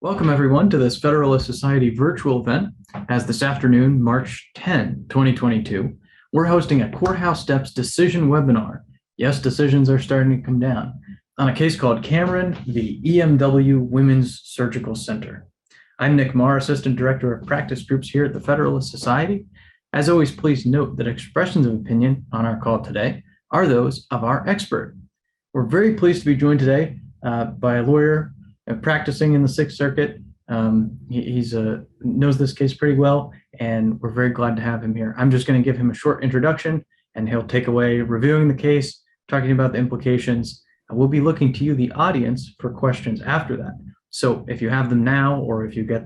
Welcome, everyone, to this Federalist Society virtual event. As this afternoon, March 10, 2022, we're hosting a Courthouse Steps decision webinar. Yes, decisions are starting to come down on a case called Cameron v. EMW Women's Surgical Center. I'm Nick Marr, Assistant Director of Practice Groups here at the Federalist Society. As always, please note that expressions of opinion on our call today are those of our expert. We're very pleased to be joined today by a lawyer practicing in the Sixth Circuit. He knows this case pretty well, and we're very glad to have him here. I'm just going to give him a short introduction, and he'll take away reviewing the case, talking about the implications. We'll be looking to you, the audience, for questions after that. So if you have them now, or if you get,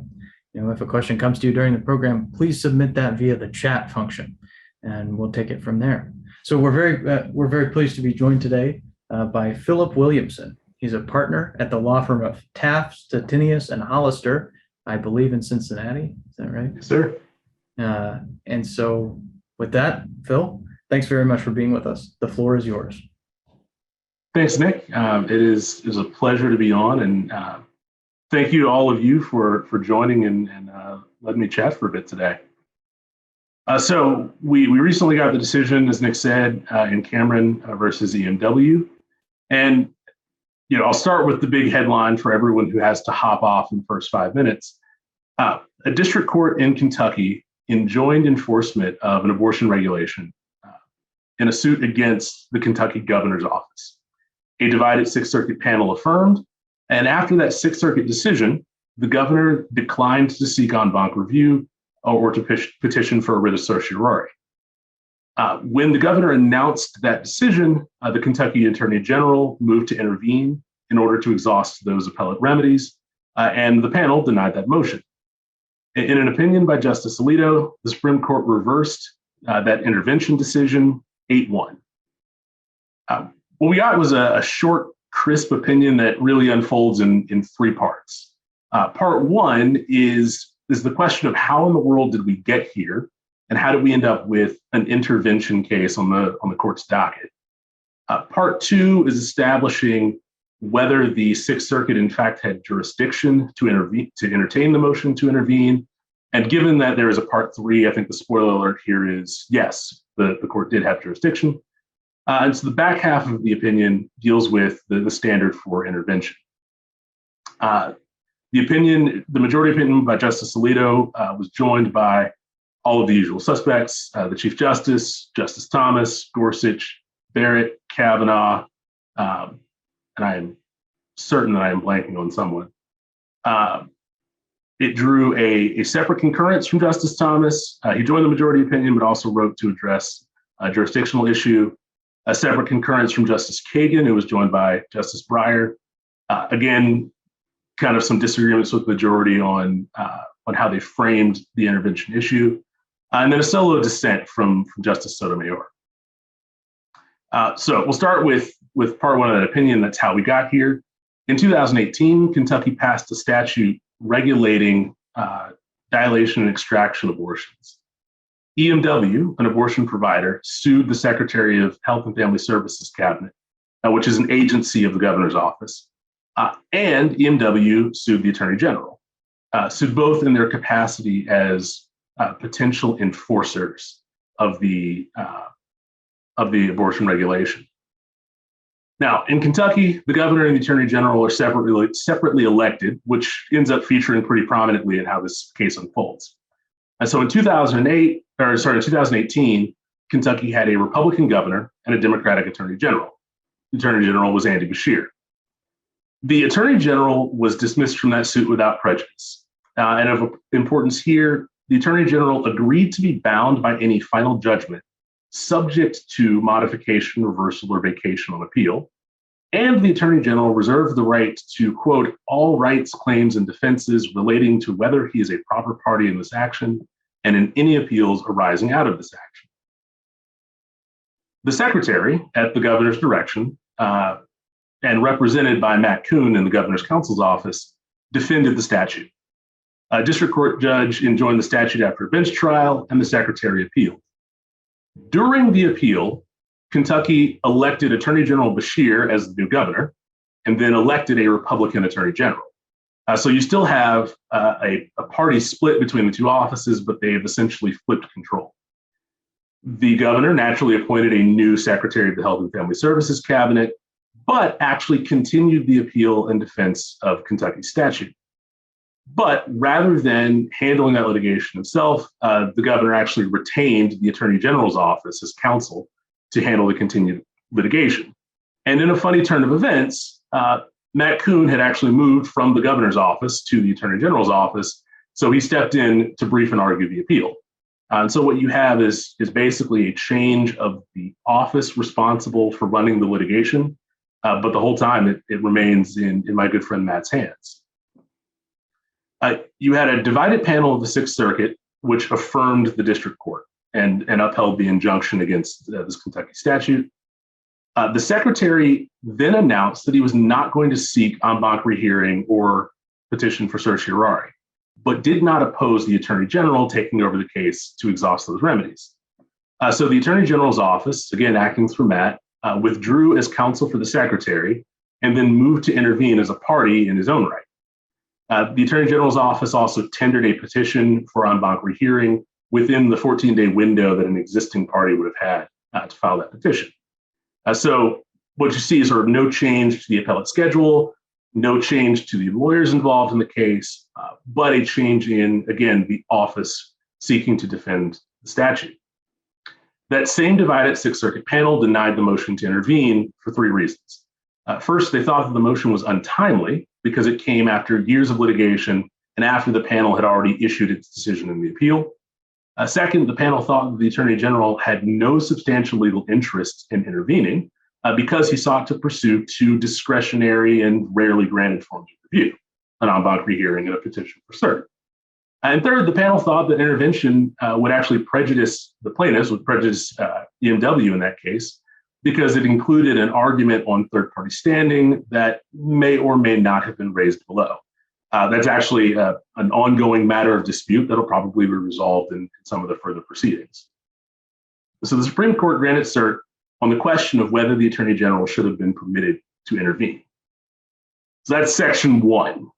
if a question comes to you during the program, please submit that via the chat function, and we'll take it from there. So we're very pleased to be joined today by Philip Williamson. He's a partner at the law firm of Taft, Stettinius, and Hollister, I believe in Cincinnati. Is that right? Yes, sir. And so with that, Phil, thanks very much for being with us. The floor is yours. Thanks, Nick. It is a pleasure to be on, and thank you to all of you for joining and letting me chat for a bit today. So we recently got the decision, as Nick said, in Cameron versus EMW. And I'll start with the big headline for everyone who has to hop off in the first 5 minutes. A district court in Kentucky enjoined enforcement of an abortion regulation in a suit against the Kentucky governor's office. A divided Sixth Circuit panel affirmed, and after that Sixth Circuit decision, the governor declined to seek en banc review or to petition for a writ of certiorari. When the governor announced that decision, the Kentucky Attorney General moved to intervene in order to exhaust those appellate remedies, and the panel denied that motion. In an opinion by Justice Alito, the Supreme Court reversed that intervention decision 8-1. What we got was a short, crisp opinion that really unfolds in three parts. Part one is the question of how in the world did we get here, and how did we end up with an intervention case on the court's docket? Part two is establishing whether the Sixth Circuit in fact had jurisdiction to entertain the motion to intervene. And given that there is a part three, I think the spoiler alert here is yes, the court did have jurisdiction. And so the back half of the opinion deals with the standard for intervention. The majority opinion by Justice Alito was joined by all of the usual suspects, the Chief Justice, Justice Thomas, Gorsuch, Barrett, Kavanaugh, and I am certain that I am blanking on someone. It drew a separate concurrence from Justice Thomas. He joined the majority opinion, but also wrote to address a jurisdictional issue. A separate concurrence from Justice Kagan, who was joined by Justice Breyer. Again, kind of some disagreements with the majority on how they framed the intervention issue. And then a solo dissent from Justice Sotomayor. So we'll start with part one of that opinion. That's how we got here. In 2018, Kentucky passed a statute regulating dilation and extraction abortions. EMW, an abortion provider, sued the Secretary of Health and Family Services Cabinet, which is an agency of the governor's office. And EMW sued the Attorney General, sued both in their capacity as potential enforcers of the abortion regulation. Now, in Kentucky, the governor and the Attorney General are separately elected, which ends up featuring pretty prominently in how this case unfolds. And so in 2018, Kentucky had a Republican governor and a Democratic Attorney General. The Attorney General was Andy Beshear. The Attorney General was dismissed from that suit without prejudice. And of importance here, the Attorney General agreed to be bound by any final judgment subject to modification, reversal, or vacation on appeal. And the Attorney General reserved the right to, quote, all rights, claims, and defenses relating to whether he is a proper party in this action and in any appeals arising out of this action. The Secretary, at the governor's direction, and represented by Matt Kuhn in the governor's counsel's office, defended the statute. A district court judge enjoined the statute after a bench trial, and the Secretary appealed. During the appeal, Kentucky elected Attorney General Beshear as the new governor, and then elected a Republican Attorney General. So you still have a party split between the two offices, but they've essentially flipped control. The governor naturally appointed a new secretary of the Health and Family Services cabinet, but actually continued the appeal and defense of Kentucky statute. But rather than handling that litigation himself, the governor actually retained the attorney general's office as counsel to handle the continued litigation. And in a funny turn of events, Matt Kuhn had actually moved from the governor's office to the attorney general's office. So he stepped in to brief and argue the appeal. And so what you have is basically a change of the office responsible for running the litigation, but the whole time it remains in my good friend Matt's hands. You had a divided panel of the Sixth Circuit, which affirmed the district court and upheld the injunction against this Kentucky statute. The secretary then announced that he was not going to seek en banc rehearing or petition for certiorari, but did not oppose the attorney general taking over the case to exhaust those remedies. So the attorney general's office, again acting through Matt, withdrew as counsel for the secretary and then moved to intervene as a party in his own right. The attorney general's office also tendered a petition for en banc rehearing within the 14-day window that an existing party would have had to file that petition. So what you see is sort of no change to the appellate schedule, no change to the lawyers involved in the case, but a change in, again, the office seeking to defend the statute. That same divided Sixth Circuit panel denied the motion to intervene for three reasons. First, they thought that the motion was untimely because it came after years of litigation and after the panel had already issued its decision in the appeal. Second, the panel thought that the attorney general had no substantial legal interest in intervening because he sought to pursue two discretionary and rarely granted forms of review, an en banc rehearing and a petition for cert. And third, the panel thought that intervention would actually prejudice the plaintiffs, would prejudice EMW in that case, because it included an argument on third-party standing that may or may not have been raised below. That's actually an ongoing matter of dispute that'll probably be resolved in some of the further proceedings. So the Supreme Court granted cert on the question of whether the Attorney General should have been permitted to intervene. So that's section one.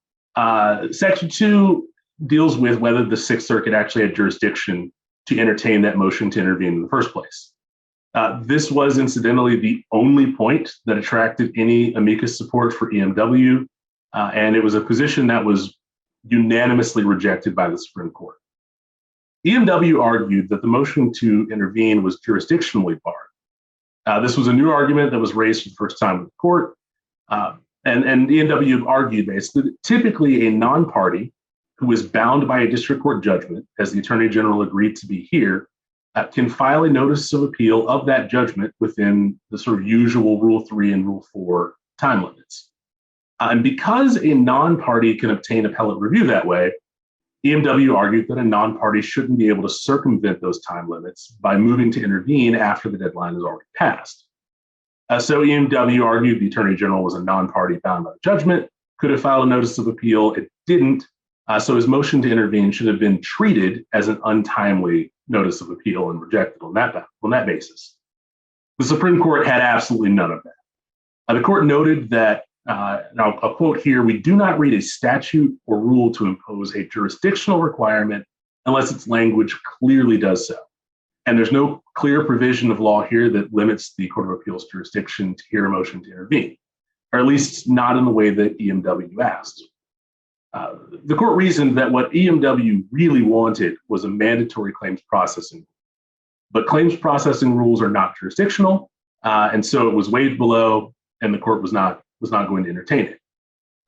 Section two deals with whether the Sixth Circuit actually had jurisdiction to entertain that motion to intervene in the first place. This was incidentally the only point that attracted any amicus support for EMW, and it was a position that was unanimously rejected by the Supreme Court. EMW argued that the motion to intervene was jurisdictionally barred. This was a new argument that was raised for the first time with the court, and EMW argued basically that typically a non-party who is bound by a district court judgment, as the Attorney General agreed to be here, can file a notice of appeal of that judgment within the sort of usual Rule 3 and Rule 4 time limits. And because a non-party can obtain appellate review that way, EMW argued that a non-party shouldn't be able to circumvent those time limits by moving to intervene after the deadline is already passed. So EMW argued the Attorney General was a non-party bound by the judgment, could have filed a notice of appeal. It didn't. So his motion to intervene should have been treated as an untimely notice of appeal and rejected on that basis. The Supreme Court had absolutely none of that. The court noted that, and I'll quote here, "We do not read a statute or rule to impose a jurisdictional requirement unless its language clearly does so. And there's no clear provision of law here that limits the Court of Appeals jurisdiction to hear a motion to intervene, or at least not in the way that EMW asked." The court reasoned that what EMW really wanted was a mandatory claims processing. But claims processing rules are not jurisdictional, and so it was waived below, and the court was not going to entertain it.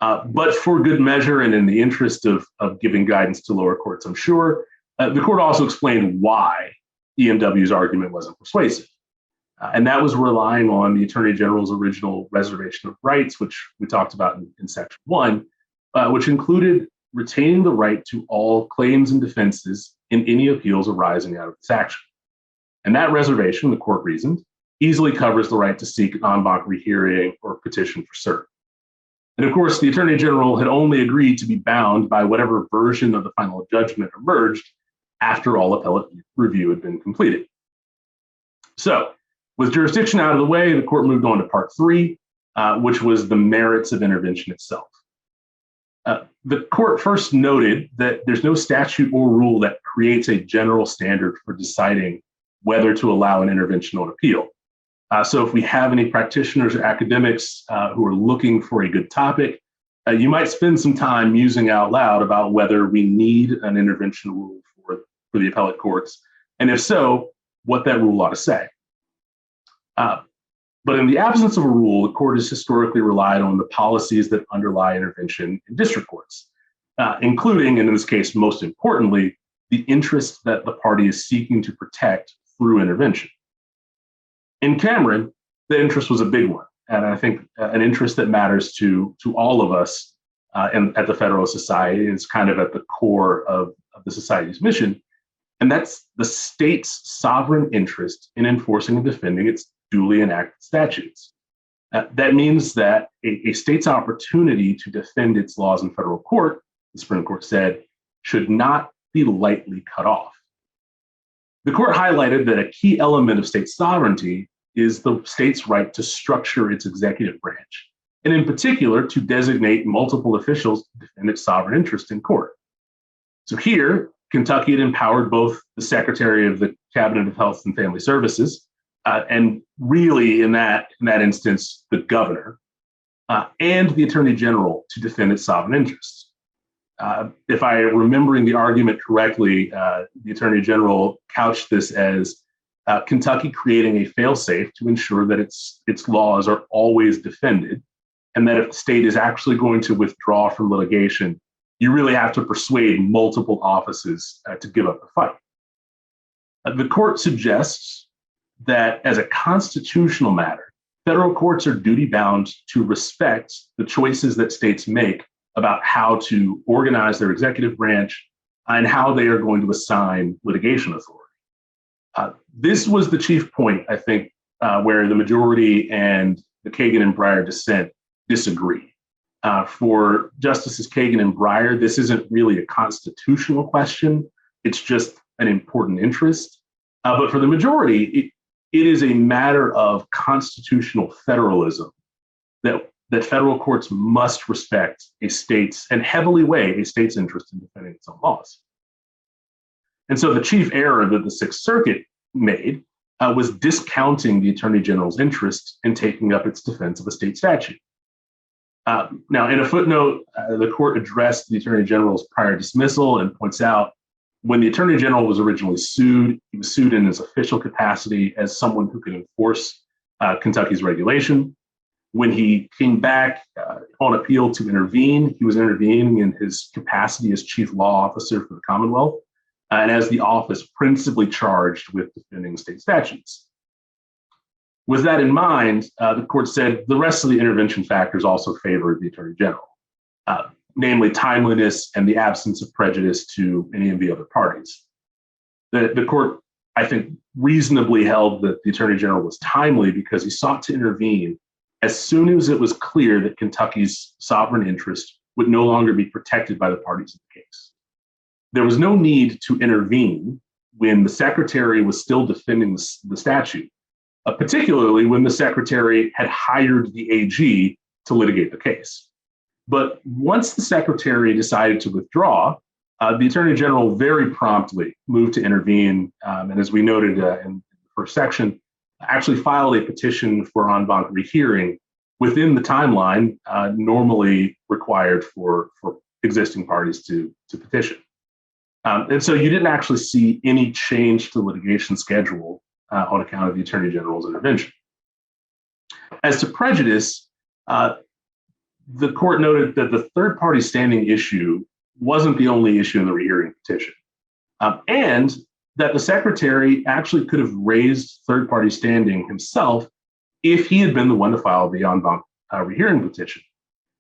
But for good measure and in the interest of giving guidance to lower courts, I'm sure, the court also explained why EMW's argument wasn't persuasive. And that was relying on the Attorney General's original reservation of rights, which we talked about in section 1, which included retaining the right to all claims and defenses in any appeals arising out of this action. And that reservation, the court reasoned, easily covers the right to seek an en banc rehearing or petition for cert. And of course, the Attorney General had only agreed to be bound by whatever version of the final judgment emerged after all appellate review had been completed. So, with jurisdiction out of the way, the court moved on to part 3, which was the merits of intervention itself. The court first noted that there's no statute or rule that creates a general standard for deciding whether to allow an intervention on appeal. So if we have any practitioners or academics who are looking for a good topic, you might spend some time musing out loud about whether we need an intervention rule for the appellate courts, and if so, what that rule ought to say. But in the absence of a rule, the court has historically relied on the policies that underlie intervention in district courts, including, and in this case, most importantly, the interest that the party is seeking to protect through intervention. In Cameron, the interest was a big one, and I think an interest that matters to all of us at the Federalist Society. Is kind of at the core of the Society's mission, and that's the state's sovereign interest in enforcing and defending its duly enacted statutes. That means that a state's opportunity to defend its laws in federal court, the Supreme Court said, should not be lightly cut off. The court highlighted that a key element of state sovereignty is the state's right to structure its executive branch, and in particular, to designate multiple officials to defend its sovereign interest in court. So here, Kentucky had empowered both the Secretary of the Cabinet of Health and Family Services, and really in that instance, the governor, and the Attorney General to defend its sovereign interests. If I'm remembering the argument correctly, the Attorney General couched this as Kentucky creating a failsafe to ensure that its laws are always defended, and that if the state is actually going to withdraw from litigation, you really have to persuade multiple offices to give up the fight. The court suggests that as a constitutional matter, federal courts are duty-bound to respect the choices that states make about how to organize their executive branch and how they are going to assign litigation authority. This was the chief point, I think, where the majority and the Kagan and Breyer dissent disagree. For Justices Kagan and Breyer, this isn't really a constitutional question. It's just an important interest. But for the majority, it is a matter of constitutional federalism that federal courts must respect a state's, and heavily weigh a state's interest in defending its own laws. And so the chief error that the Sixth Circuit made was discounting the Attorney General's interest in taking up its defense of a state statute. Now, in a footnote, the court addressed the Attorney General's prior dismissal and points out when the Attorney General was originally sued, he was sued in his official capacity as someone who could enforce Kentucky's regulation. When he came back on appeal to intervene, he was intervening in his capacity as chief law officer for the Commonwealth, and as the office principally charged with defending state statutes. With that in mind, the court said the rest of the intervention factors also favored the Attorney General, namely timeliness and the absence of prejudice to any of the other parties. The court, I think, reasonably held that the Attorney General was timely because he sought to intervene as soon as it was clear that Kentucky's sovereign interest would no longer be protected by the parties in the case. There was no need to intervene when the Secretary was still defending the statute, particularly when the Secretary had hired the AG to litigate the case. But once the Secretary decided to withdraw, the Attorney General very promptly moved to intervene, and as we noted in the first section, actually filed a petition for en banc rehearing within the timeline normally required for existing parties to petition. And so you didn't actually see any change to litigation schedule on account of the Attorney General's intervention. As to prejudice, the court noted that the third party standing issue wasn't the only issue in the rehearing petition, and that the Secretary actually could have raised third party standing himself if he had been the one to file the en banc rehearing petition.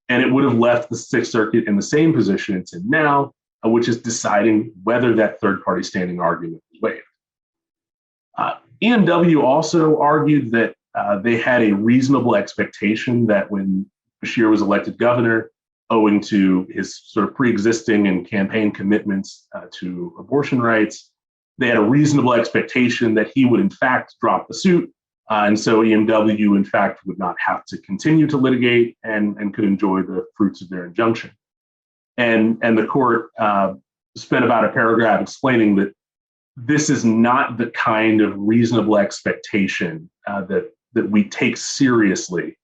And it would have left the Sixth Circuit in the same position it's in now, which is deciding whether that third party standing argument was waived. EMW also argued that they had a reasonable expectation that when Beshear was elected governor, owing to his sort of pre-existing and campaign commitments to abortion rights, they had a reasonable expectation that he would in fact drop the suit. And so EMW in fact would not have to continue to litigate and could enjoy the fruits of their injunction. And the court spent about a paragraph explaining that this is not the kind of reasonable expectation that we take seriously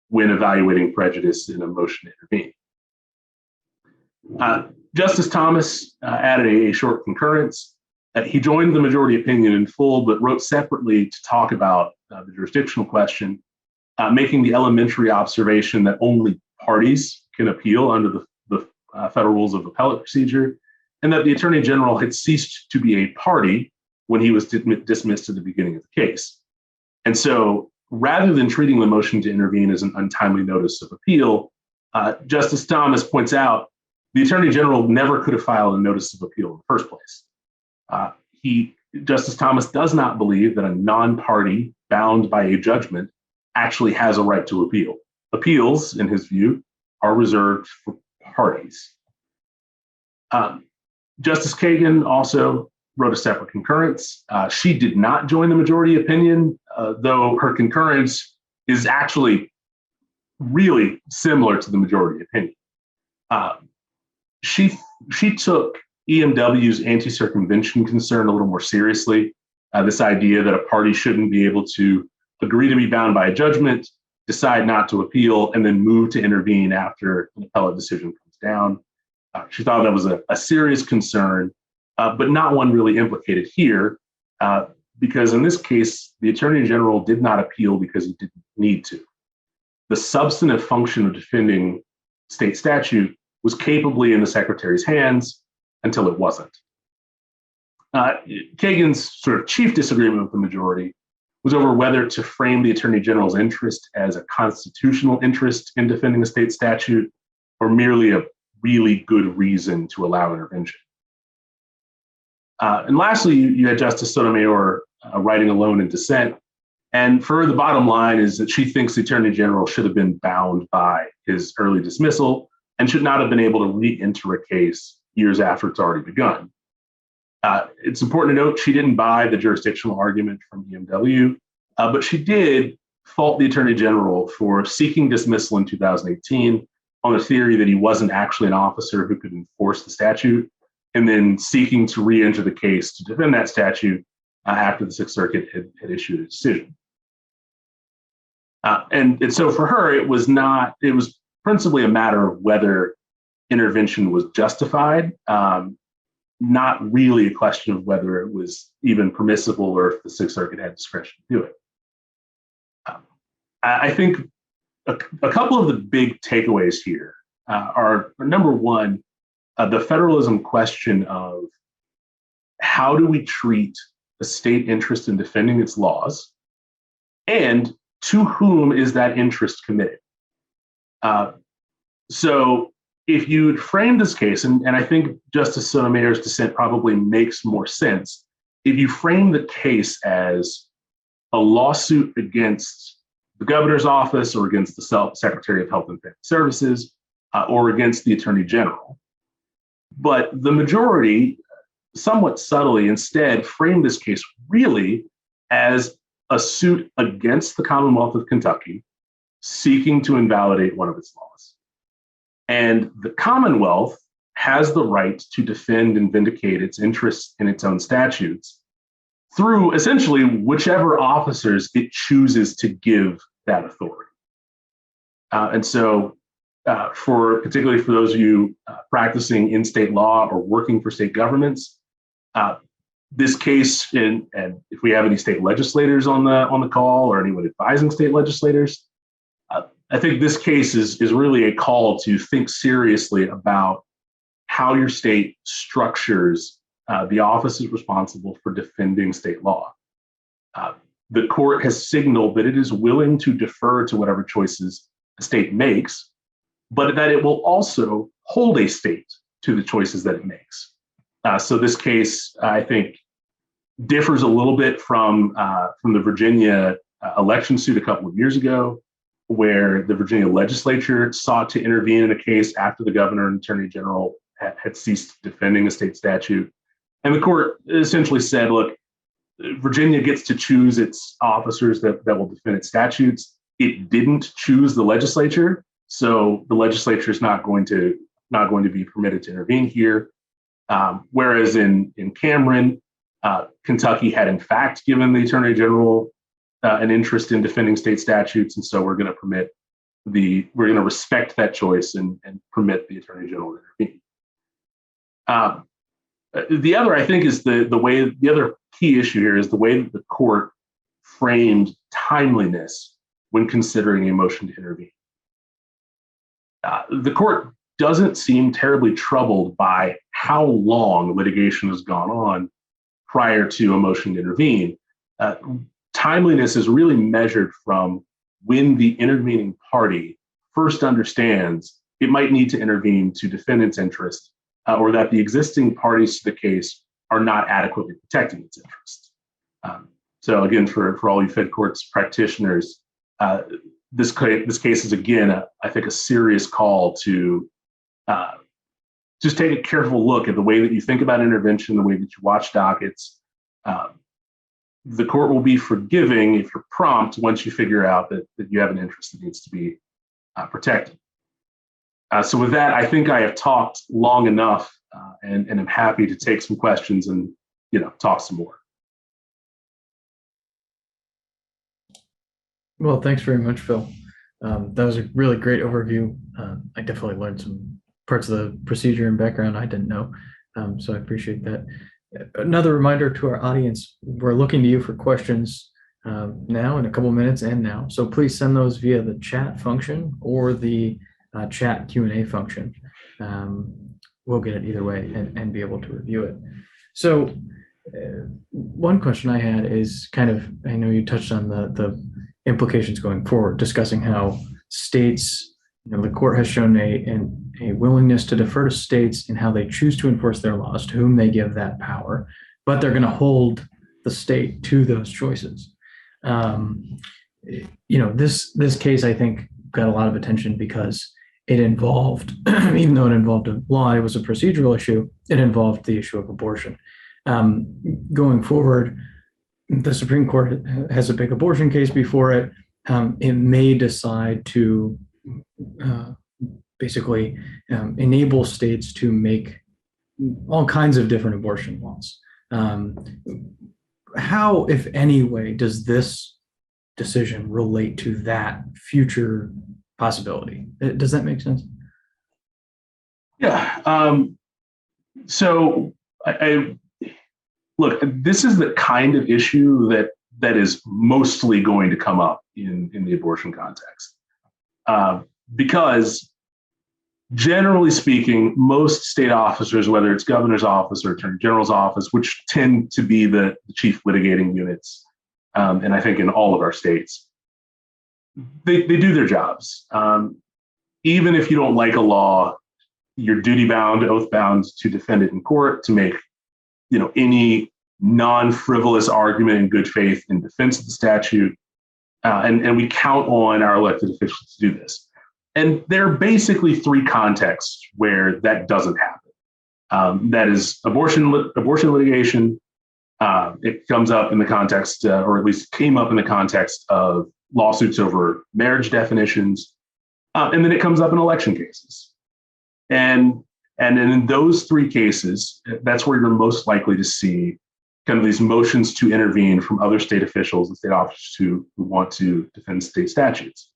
when evaluating prejudice in a motion to intervene. Justice Thomas added a short concurrence. He joined the majority opinion in full, but wrote separately to talk about the jurisdictional question, making the elementary observation that only parties can appeal under the Federal Rules of Appellate Procedure, and that the Attorney General had ceased to be a party when he was dismissed at the beginning of the case. And so, rather than treating the motion to intervene as an untimely notice of appeal, Justice Thomas points out the Attorney General never could have filed a notice of appeal in the first place. Justice Thomas does not believe that a non-party bound by a judgment actually has a right to appeal. Appeals, in his view, are reserved for parties. Justice Kagan also wrote a separate concurrence. She did not join the majority opinion, though her concurrence is actually really similar to the majority opinion. She took EMW's anti-circumvention concern a little more seriously. This idea that a party shouldn't be able to agree to be bound by a judgment, decide not to appeal, and then move to intervene after an appellate decision comes down. She thought that was a serious concern, but not one really implicated here, because in this case, the Attorney General did not appeal because he didn't need to. The substantive function of defending state statute was capably in the Secretary's hands until it wasn't. Kagan's sort of chief disagreement with the majority was over whether to frame the Attorney General's interest as a constitutional interest in defending a state statute or merely a really good reason to allow intervention. And lastly, you had Justice Sotomayor writing alone in dissent. And for her, the bottom line is that she thinks the Attorney General should have been bound by his early dismissal and should not have been able to re-enter a case years after it's already begun. It's important to note she didn't buy the jurisdictional argument from EMW, but she did fault the Attorney General for seeking dismissal in 2018 on the theory that he wasn't actually an officer who could enforce the statute, and then seeking to re-enter the case to defend that statute after the Sixth Circuit had issued a decision. And so for her, it was principally a matter of whether intervention was justified, not really a question of whether it was even permissible or if the Sixth Circuit had discretion to do it. I think a couple of the big takeaways here are number one, the federalism question of how do we treat a state interest in defending its laws, and to whom is that interest committed? So if you'd frame this case, and I think Justice Sotomayor's dissent probably makes more sense, if you frame the case as a lawsuit against the governor's office or against the Secretary of Health and Family Services or against the Attorney General, but the majority, somewhat subtly, instead framed this case really as a suit against the Commonwealth of Kentucky seeking to invalidate one of its laws. And the Commonwealth has the right to defend and vindicate its interests in its own statutes through essentially whichever officers it chooses to give that authority. And so particularly for those of you practicing in-state law or working for state governments, this case, and if we have any state legislators on the call or anyone advising state legislators, I think this case is really a call to think seriously about how your state structures the offices responsible for defending state law. The court has signaled that it is willing to defer to whatever choices a state makes, but that it will also hold a state to the choices that it makes. So this case, I think, differs a little bit from the Virginia election suit a couple of years ago, where the Virginia legislature sought to intervene in a case after the governor and attorney general had ceased defending a state statute. And the court essentially said, look, Virginia gets to choose its officers that will defend its statutes. It didn't choose the legislature, so the legislature is not going to not going to be permitted to intervene here. Whereas in Cameron, Kentucky had in fact given the Attorney General an interest in defending state statutes, and so we're going to respect that choice and permit the Attorney General to intervene. The other, I think, is the other key issue here is the way that the court framed timeliness when considering a motion to intervene. The court doesn't seem terribly troubled by how long litigation has gone on prior to a motion to intervene. Timeliness is really measured from when the intervening party first understands it might need to intervene to defend its interest, or that the existing parties to the case are not adequately protecting its interests. So again, for all you Fed courts practitioners, this case is, again, I think, a serious call to just take a careful look at the way that you think about intervention, the way that you watch dockets. The court will be forgiving if you're prompt once you figure out that you have an interest that needs to be protected. So with that, I think I have talked long enough, and I'm happy to take some questions and talk some more. Well, thanks very much, Phil. That was a really great overview. I definitely learned some parts of the procedure and background I didn't know, so I appreciate that. Another reminder to our audience, we're looking to you for questions now in a couple minutes and now. So please send those via the chat function or the chat Q&A function. We'll get it either way and be able to review it. So one question I had is I know you touched on the implications going forward, discussing how states, the court has shown a willingness to defer to states in how they choose to enforce their laws, to whom they give that power, but they're going to hold the state to those choices. This case, I think, got a lot of attention because it involved, even though it involved a law, it was a procedural issue, it involved the issue of abortion. Going forward, the Supreme Court has a big abortion case before it. It may decide to basically enable states to make all kinds of different abortion laws. How, if any way, does this decision relate to that future possibility? Does that make sense? Yeah. So look, this is the kind of issue that is mostly going to come up in the abortion context. Because generally speaking, most state officers, whether it's governor's office or attorney general's office, which tend to be the chief litigating units, and I think in all of our states, they do their jobs. Even if you don't like a law, you're duty bound, oath bound to defend it in court, to make any non-frivolous argument in good faith in defense of the statute. And we count on our elected officials to do this. And there are basically three contexts where that doesn't happen. That is abortion litigation. It comes up in the context, or at least came up in the context of lawsuits over marriage definitions. And then it comes up in election cases. And in those three cases, that's where you're most likely to see kind of these motions to intervene from other state officials and state officers who want to defend state statutes.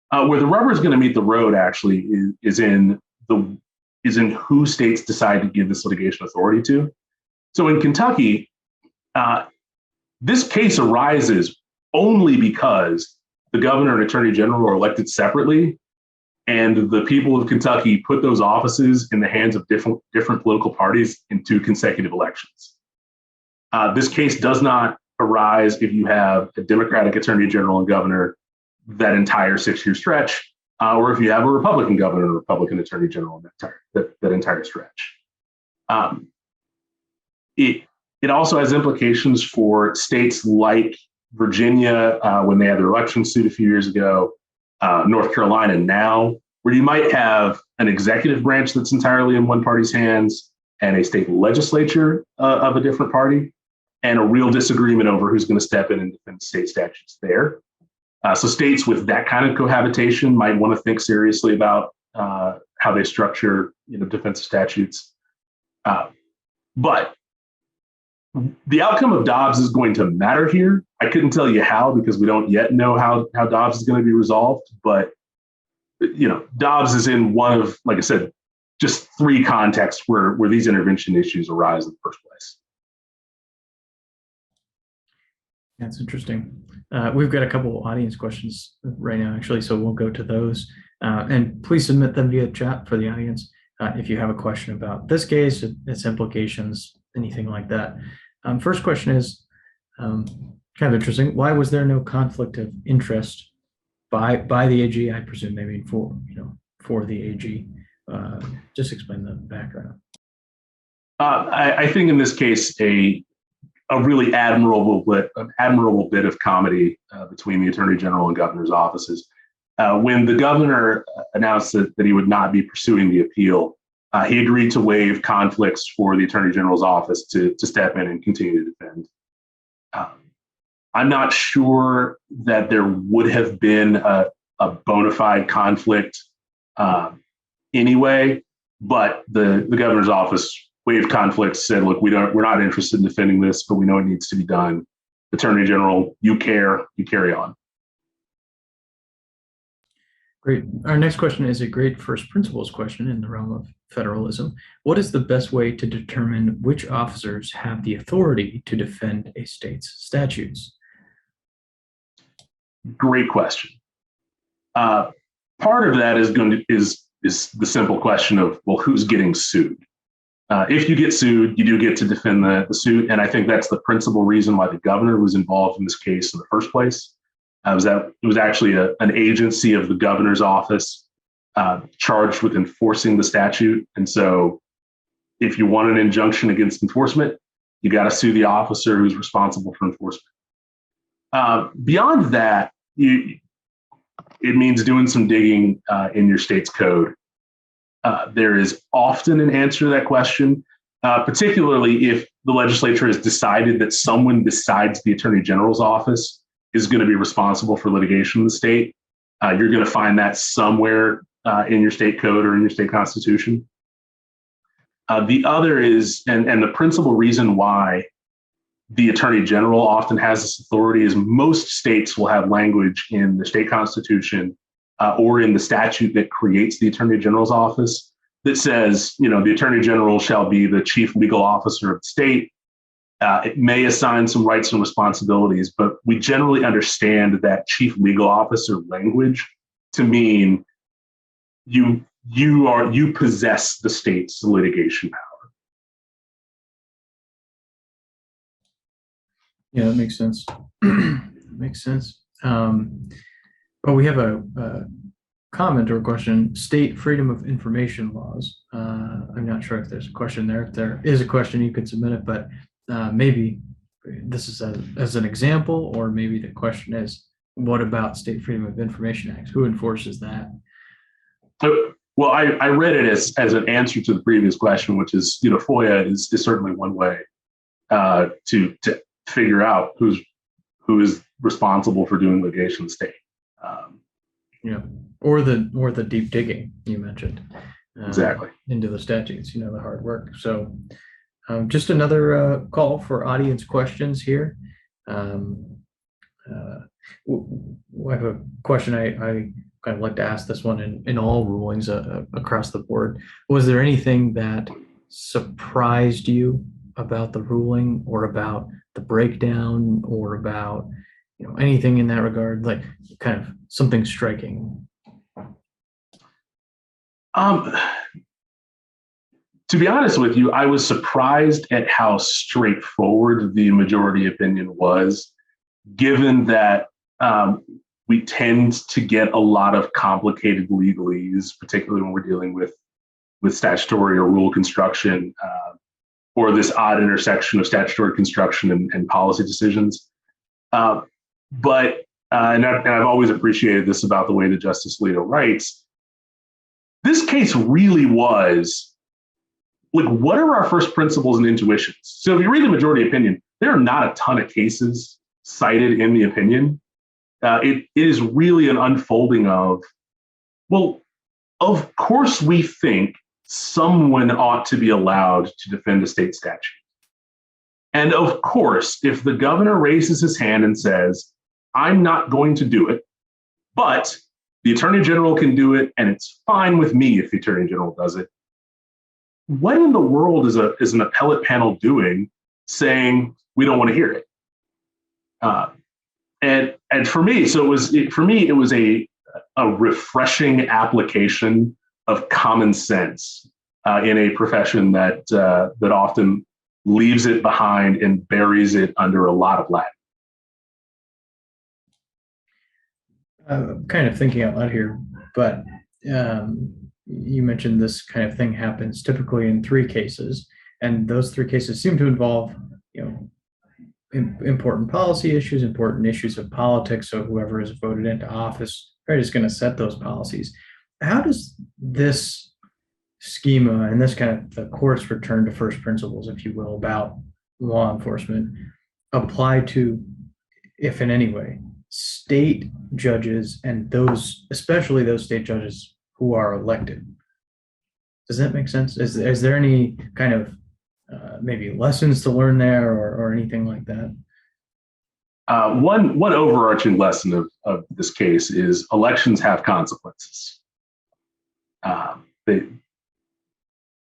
Where the rubber is going to meet the road actually is in who states decide to give this litigation authority to. So in Kentucky, this case arises only because the governor and attorney general are elected separately, and the people of Kentucky put those offices in the hands of different political parties in 2 consecutive elections. This case does not arise if you have a Democratic attorney general and governor that entire 6-year stretch, or if you have a Republican governor and a Republican attorney general in that entire stretch. It also has implications for states like Virginia, when they had their election suit a few years ago, North Carolina now, where you might have an executive branch that's entirely in one party's hands and a state legislature of a different party, and a real disagreement over who's going to step in and defend state statutes there. So states with that kind of cohabitation might want to think seriously about how they structure, defensive statutes. But the outcome of Dobbs is going to matter here. I couldn't tell you how because we don't yet know how Dobbs is going to be resolved. But Dobbs is in one of, like I said, just three contexts where these intervention issues arise in the first place. That's interesting. We've got a couple of audience questions right now, actually, so we'll go to those. And please submit them via chat for the audience if you have a question about this case, its implications, anything like that. First question is kind of interesting. Why was there no conflict of interest by the AG? I presume they mean for the AG. Just explain the background. I think in this case, a really admirable bit of comedy between the Attorney General and Governor's offices. When the governor announced that he would not be pursuing the appeal, he agreed to waive conflicts for the Attorney General's office to step in and continue to defend. I'm not sure that there would have been a bona fide conflict anyway, but the governor's office waived conflicts, said, look, we're not interested in defending this, but we know it needs to be done. Attorney General, you carry on. Great. Our next question is a great first principles question in the realm of federalism. What is the best way to determine which officers have the authority to defend a state's statutes? Great question. Part of that is the simple question of, well, who's getting sued? If you get sued, you do get to defend the suit. And I think that's the principal reason why the governor was involved in this case in the first place. It was actually an agency of the governor's office charged with enforcing the statute. And so if you want an injunction against enforcement, you got to sue the officer who's responsible for enforcement. Beyond that, it means doing some digging in your state's code. There is often an answer to that question, particularly if the legislature has decided that someone besides the Attorney General's office is going to be responsible for litigation in the state. You're going to find that somewhere in your state code or in your state constitution. The other is, and the principal reason why the Attorney General often has this authority is most states will have language in the state constitution or in the statute that creates the Attorney General's office that says, the Attorney General shall be the chief legal officer of the state. It may assign some rights and responsibilities, but we generally understand that chief legal officer language to mean you possess the state's litigation power. Yeah, that makes sense. Makes sense. Well, we have a comment or a question. State freedom of information laws. I'm not sure if there's a question there. If there is a question, you could submit it, but maybe this is as an example, or maybe the question is, what about State Freedom of Information Act? Who enforces that? Well, I read it as an answer to the previous question, which is, FOIA is certainly one way to figure out who is responsible for doing litigation in the state. Yeah, or the deep digging you mentioned. Exactly. Into the statutes, the hard work. So just another call for audience questions here. I have a question I kind of like to ask this one in all rulings across the board. Was there anything that surprised you about the ruling, or about the breakdown, or about anything in that regard, like kind of something striking? To be honest with you, I was surprised at how straightforward the majority opinion was, given that we tend to get a lot of complicated legalese, particularly when we're dealing with statutory or rule construction, or this odd intersection of statutory construction and policy decisions. But I've always appreciated this about the way that Justice Alito writes. This case really was, what are our first principles and intuitions? So if you read the majority opinion, there are not a ton of cases cited in the opinion. It is really an unfolding of, well, of course we think someone ought to be allowed to defend a state statute. And of course, if the governor raises his hand and says, I'm not going to do it, but the attorney general can do it, and it's fine with me if the attorney general does it, what in the world is an appellate panel doing saying we don't want to hear it? And for me, it was a refreshing application of common sense in a profession that often leaves it behind and buries it under a lot of Latin. I'm kind of thinking out loud here, but you mentioned this kind of thing happens typically in 3 cases, and those 3 cases seem to involve, important policy issues, important issues of politics. So whoever is voted into office, right, is going to set those policies. How does this schema and this kind of the court's return to first principles, if you will, about law enforcement apply to, if in any way, state judges and especially those state judges who are elected? Does that make sense? Is there any kind of maybe lessons to learn there or anything like that? One overarching lesson of this case is elections have consequences.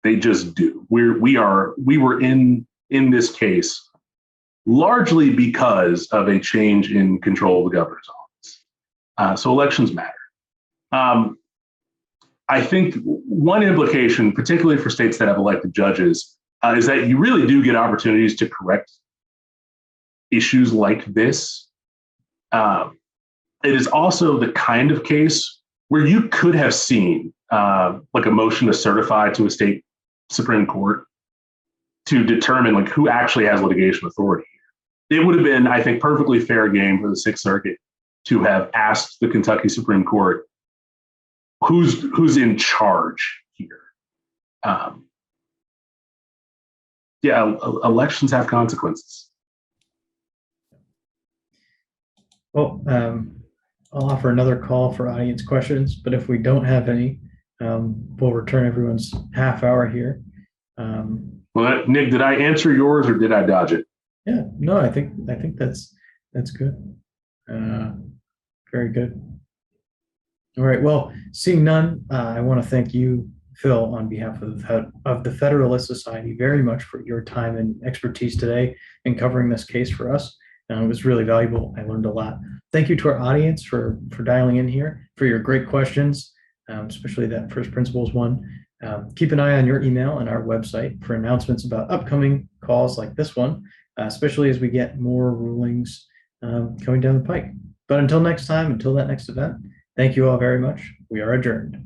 They just do. We were in this case largely because of a change in control of the governor's office. So elections matter. I think one implication, particularly for states that have elected judges, is that you really do get opportunities to correct issues like this. It is also the kind of case where you could have seen like a motion to certify to a state Supreme Court to determine like who actually has litigation authority. It would have been, I think, perfectly fair game for the Sixth Circuit to have asked the Kentucky Supreme Court who's in charge here. Elections have consequences. Well, I'll offer another call for audience questions, but if we don't have any, we'll return everyone's half hour here. Well, Nick, did I answer yours or did I dodge it? Yeah, no, I think that's good. Very good. All right. Well, seeing none, I want to thank you, Phil, on behalf of the Federalist Society, very much for your time and expertise today in covering this case for us. It was really valuable. I learned a lot. Thank you to our audience for dialing in here, for your great questions, especially that first principles one. Keep an eye on your email and our website for announcements about upcoming calls like this one, especially as we get more rulings coming down the pike. But until next time, until that next event, thank you all very much. We are adjourned.